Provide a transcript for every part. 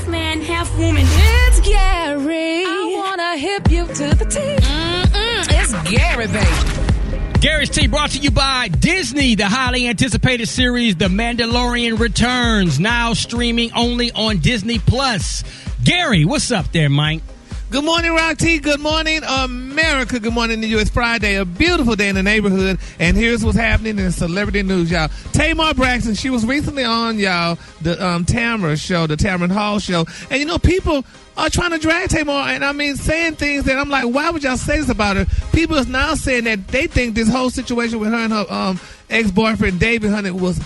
half man, half woman. It's Gary. I wanna hip you to the T. It's Gary, baby. Gary's Tea brought to you by Disney. The highly anticipated series The Mandalorian returns, now streaming only on Disney Plus. Gary, what's up there, Mike? Good morning, Rock T. Good morning, America. Good morning to you. It's Friday, a beautiful day in the neighborhood. And here's what's happening in celebrity news, y'all. Tamar Braxton, she was recently on, y'all, the Tamron show, the Tamron Hall show. And, you know, people are trying to drag Tamar, and I mean, saying things that I'm like, why would y'all say this about her? People is now saying that they think this whole situation with her and her ex-boyfriend, David, honey, was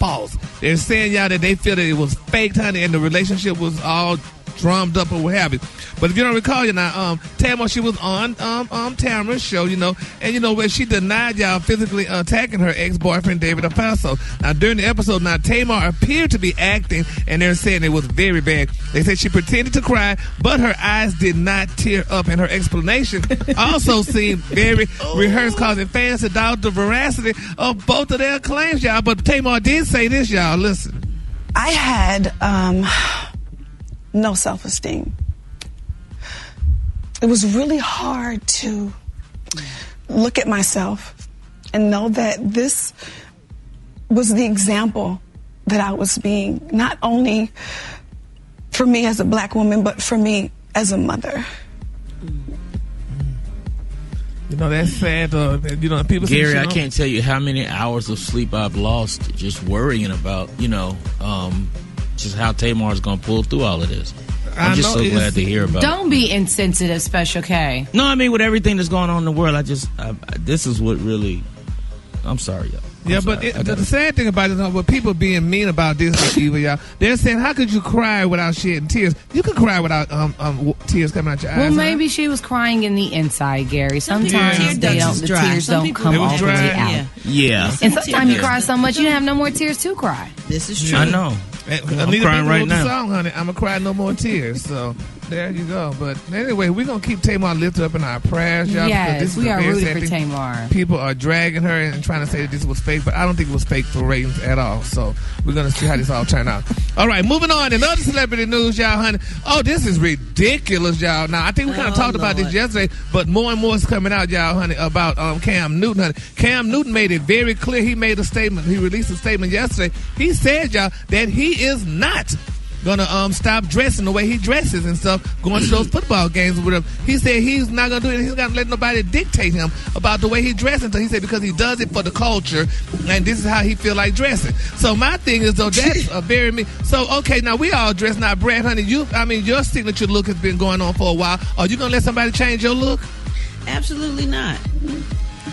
false. They're saying, y'all, that they feel that it was faked, honey, and the relationship was all drummed up or what have you. But if you don't recall, you know, Tamar, she was on Tamron's show, you know, and you know where she denied y'all physically attacking her ex-boyfriend David Apaso. Now during the episode, now Tamar appeared to be acting, and they're saying it was very bad. They said she pretended to cry, but her eyes did not tear up, and her explanation also seemed very rehearsed, causing fans to doubt the veracity of both of their claims, y'all. But Tamar did say this, y'all. Listen, I had no self-esteem. It was really hard to look at myself and know that this was the example that I was being, not only for me as a black woman, but for me as a mother. You know, that's sad. You know, people say, Gary, I can't tell you how many hours of sleep I've lost just worrying about, you know, just how Tamar's going to pull through all of this. I'm just so glad to hear about it. Don't be insensitive, Special K. No, I mean, with everything that's going on in the world, this is what really, I'm sorry, y'all. Yeah, but the sad thing about it is, with people being mean about this, evil, y'all, they're saying, how could you cry without shedding tears? You can cry without tears coming out your eyes. Well, maybe she was crying in the inside, Gary. Sometimes the tears don't come all the way out. Yeah. And sometimes you cry so much you don't have no more tears to cry. This is true. I know. I'm crying right now. Song, honey. I'm gonna cry no more tears. So there you go. But anyway, we're gonna keep Tamar lifted up in our prayers, y'all. Yes, we are rooting for Tamar. People are dragging her and trying to say that this was fake, but I don't think it was fake for ratings at all. So we're gonna see how this all turn out. All right, moving on. In other celebrity news, y'all, honey. Oh, this is ridiculous, y'all. Now I think we kind of talked about this yesterday, but more and more is coming out, y'all, honey, about Cam Newton, honey. Cam Newton made it very clear. He made a statement. He released a statement yesterday. He said, y'all, that he is not gonna stop dressing the way he dresses and stuff, going to those football games with him. He said he's not gonna do it. He's not gonna let nobody dictate him about the way he dresses. So he said because he does it for the culture, and this is how he feel like dressing. So my thing is, though, that's a very me. So okay, now we all dress. Now, Brad, honey, your signature look has been going on for a while. Are you gonna let somebody change your look? Absolutely not.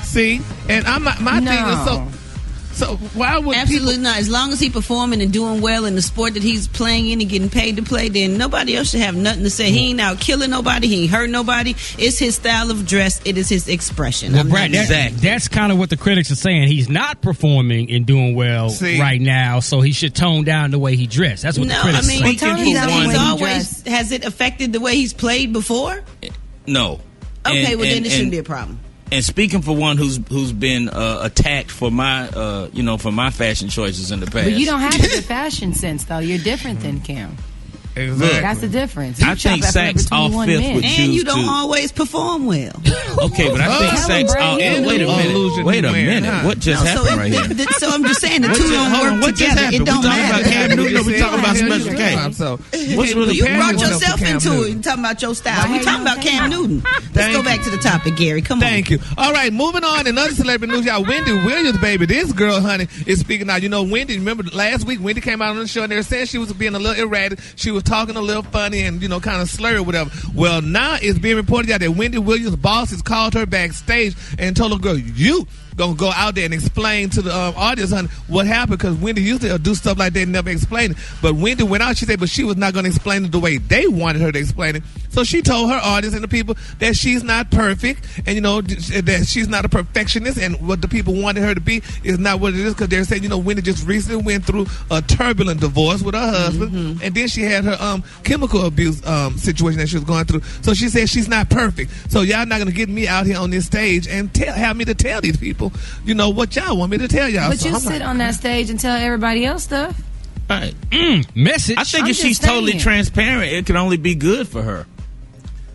See, and my thing is So why would absolutely not? As long as he's performing and doing well in the sport that he's playing in and getting paid to play, then nobody else should have nothing to say. He ain't out killing nobody. He ain't hurt nobody. It's his style of dress. It is his expression. Well, Brad, that's kind of what the critics are saying. He's not performing and doing well right now, so he should tone down the way he dressed. That's what the critics say. He's always has it affected the way he's played before? No. Okay, then it shouldn't be a problem. And speaking for one who's been attacked for my for my fashion choices in the past. But you don't have the fashion sense though. You're different than Kim. Exactly. That's the difference. I think Sax off fifth would choose and you don't always perform well. Okay, but I think Sax off. Wait a minute. What just happened right here? So I'm just saying the two don't work together. It don't matter. We talking about Cam Newton or we talking about Special K? What's really you brought yourself into it. You talking about your style. We talking about Cam Newton. Let's go back to the topic, Gary. Come on. Thank you. All right, moving on. Another celebrity news, y'all. Wendy Williams, baby. This girl, honey, is speaking out. You know, Wendy. Remember last week, Wendy came out on the show and they were saying she was being a little erratic. She was talking a little funny and, you know, kind of slurred or whatever. Well, now it's being reported out that Wendy Williams' boss has called her backstage and told her, girl, you gonna go out there and explain to the audience, honey, what happened, because Wendy usually do stuff like that and never explain it. But Wendy went out, she said, but she was not gonna explain it the way they wanted her to explain it. So she told her audience and the people that she's not perfect, and, you know, that she's not a perfectionist, and what the people wanted her to be is not what it is, because they're saying, you know, Wendy just recently went through a turbulent divorce with her husband, and then she had her chemical abuse situation that she was going through. So she said she's not perfect. So y'all not gonna get me out here on this stage and have me to tell these people, you know, what y'all want me to tell y'all. But so you sit on that stage and tell everybody else stuff. Right. Message. I think if she's totally transparent, it can only be good for her.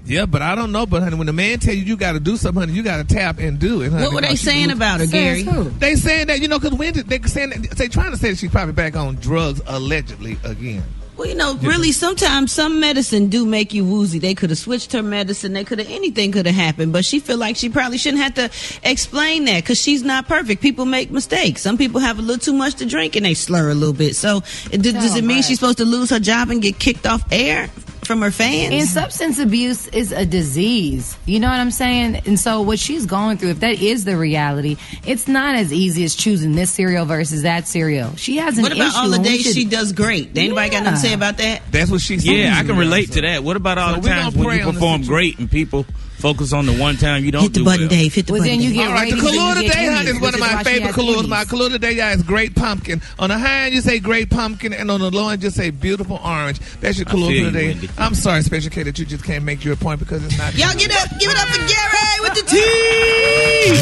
Yeah, but I don't know. But honey, when the man tell you got to do something, honey, you got to tap and do it. Honey, what were they saying about her, Gary? They saying that, because when they saying that, they trying to say that she's probably back on drugs allegedly again. Well, really, sometimes some medicine do make you woozy. They could have switched her medicine. Anything could have happened. But she feel like she probably shouldn't have to explain that because she's not perfect. People make mistakes. Some people have a little too much to drink and they slur a little bit. So does it mean she's supposed to lose her job and get kicked off air from her fans? And substance abuse is a disease. You know what I'm saying? And so what she's going through, if that is the reality, it's not as easy as choosing this cereal versus that cereal. She has an issue. What about all the days she does great? Anybody got nothing to say about that? That's what she's saying. Yeah, I can relate to that. What about all the times when you perform great and people focus on the one time you don't hit the do button, well? Dave. Hit the button. Then you get all right, the Kahlua today, honey, is one of my favorite Kahluas. My Kahlua today, y'all, is great pumpkin. On the high end, you say great pumpkin, and on the low end, just say beautiful orange. That's your Kahlua today. Wendy. I'm sorry, Special K, that you just can't make your point because it's not. Y'all get up. Give it up for Gary with the tea.